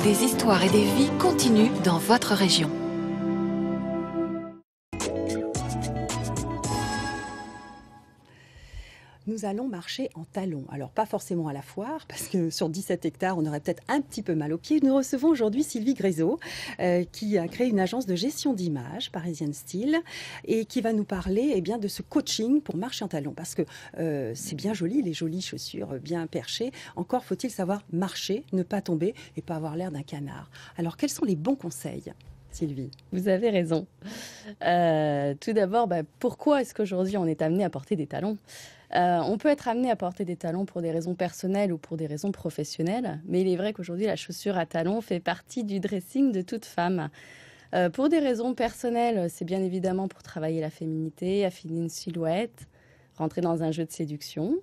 des histoires et des vies continuent dans votre région. Nous allons marcher en talons. Alors, pas forcément à la foire, parce que sur 17 hectares, on aurait peut-être un petit peu mal aux pieds. Nous recevons aujourd'hui Sylvie Grézeau, qui a créé une agence de gestion d'images, Parisian Style, et qui va nous parler de ce coaching pour marcher en talons. Parce que c'est bien joli, les jolies chaussures bien perchées. Encore faut-il savoir marcher, ne pas tomber et pas avoir l'air d'un canard. Alors, quels sont les bons conseils, Sylvie? Vous avez raison. Tout d'abord, pourquoi est-ce qu'aujourd'hui on est amené à porter des talons ? On peut être amené à porter des talons pour des raisons personnelles ou pour des raisons professionnelles, mais il est vrai qu'aujourd'hui la chaussure à talons fait partie du dressing de toute femme. Pour des raisons personnelles, c'est bien évidemment pour travailler la féminité, affiner une silhouette, rentrer dans un jeu de séduction.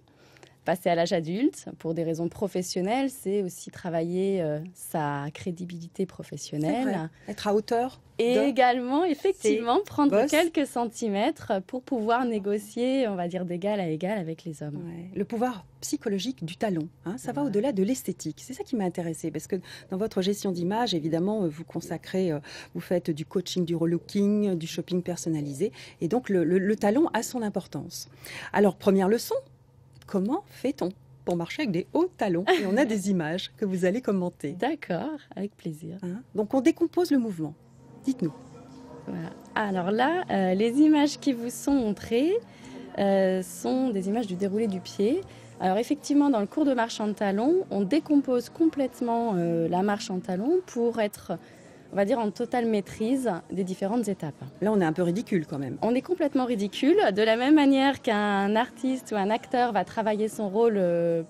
Passer à l'âge adulte, pour des raisons professionnelles, c'est aussi travailler sa crédibilité professionnelle. Être à hauteur. Et également, effectivement, prendre boss. quelques centimètres pour pouvoir négocier, on va dire, d'égal à égal avec les hommes. Ouais. Le pouvoir psychologique du talon, ça va au-delà de l'esthétique. C'est ça qui m'a intéressée, parce que dans votre gestion d'image, évidemment, vous consacrez, vous faites du coaching, du relooking, du shopping personnalisé. Et donc, le talon a son importance. Alors, première leçon. Comment fait-on pour marcher avec des hauts talons? Et on a des images que vous allez commenter. D'accord, avec plaisir. Donc on décompose le mouvement. Dites-nous. Voilà. Alors là, les images qui vous sont montrées sont des images du déroulé du pied. Alors effectivement, dans le cours de marche en talons, on décompose complètement la marche en talons pour être, on va dire, en totale maîtrise des différentes étapes. Là, on est un peu ridicule quand même. On est complètement ridicule. De la même manière qu'un artiste ou un acteur va travailler son rôle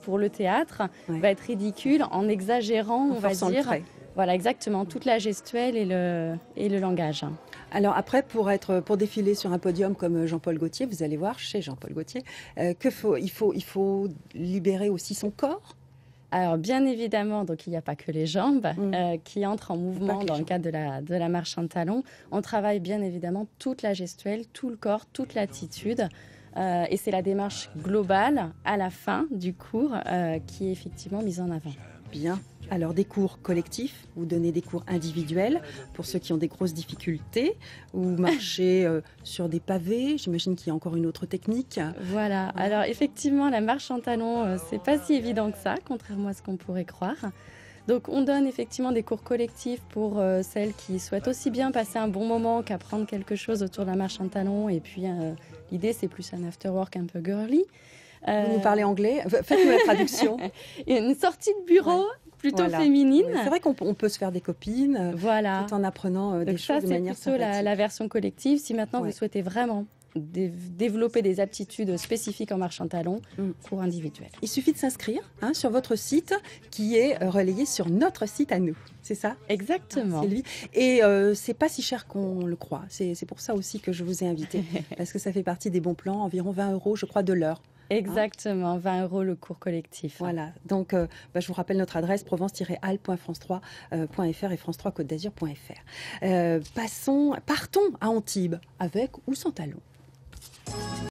pour le théâtre, va être ridicule en exagérant, on va dire. Voilà, exactement, toute la gestuelle et le langage. Alors après, pour défiler sur un podium comme Jean-Paul Gaultier, vous allez voir chez Jean-Paul Gaultier, il faut libérer aussi son corps. Alors bien évidemment, donc il n'y a pas que les jambes qui entrent en mouvement dans le cadre de la marche en talons. On travaille bien évidemment toute la gestuelle, tout le corps, toute l'attitude. Et c'est la démarche globale à la fin du cours qui est effectivement mise en avant. Bien. Alors des cours collectifs, vous donnez des cours individuels pour ceux qui ont des grosses difficultés, ou marcher sur des pavés, j'imagine qu'il y a encore une autre technique. Voilà, alors effectivement la marche en talons, c'est pas si évident que ça, contrairement à ce qu'on pourrait croire. Donc on donne effectivement des cours collectifs pour celles qui souhaitent aussi bien passer un bon moment qu'apprendre quelque chose autour de la marche en talons, et puis l'idée c'est plus un after-work un peu girly. Vous nous parlez anglais, faites-nous la traduction. Une sortie de bureau plutôt féminine. C'est vrai qu'on peut se faire des copines tout en apprenant des choses de manière sympathique. C'est plutôt la version collective. Si maintenant vous souhaitez vraiment développer des aptitudes spécifiques en marche en talons, cours individuel. Il suffit de s'inscrire sur votre site qui est relayé sur notre site à nous. C'est ça? Exactement. Sylvie. Et c'est pas si cher qu'on le croit. C'est pour ça aussi que je vous ai invité. Parce que ça fait partie des bons plans, environ 20 € je crois de l'heure. Exactement, 20 € le cours collectif. Voilà, donc je vous rappelle notre adresse provence-alpes.france3.fr et france3côte-d'azur.fr. Partons à Antibes, avec ou sans talons.